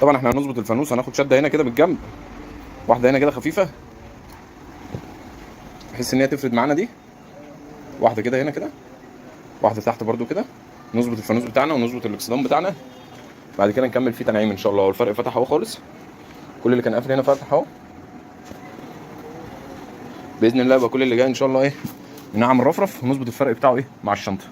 طبعا احنا هنظبط الفانوس، هناخد شده هنا كده بالجنب، واحده هنا كده خفيفه بحيث ان هي تفرد معانا دي، واحده كده هنا كده، واحده تحت برده كده، نظبط الفانوس بتاعنا ونظبط الاكسدام بتاعنا. بعد كده نكمل فيه تنعيم ان شاء الله. والفرق فتح اهو خالص، كل اللي كان قافل هنا فتح اهو باذن الله. يبقى كل اللي جاي ان شاء الله ايه، نعمل رفرف ونظبط الفرق بتاعه ايه مع الشنطه.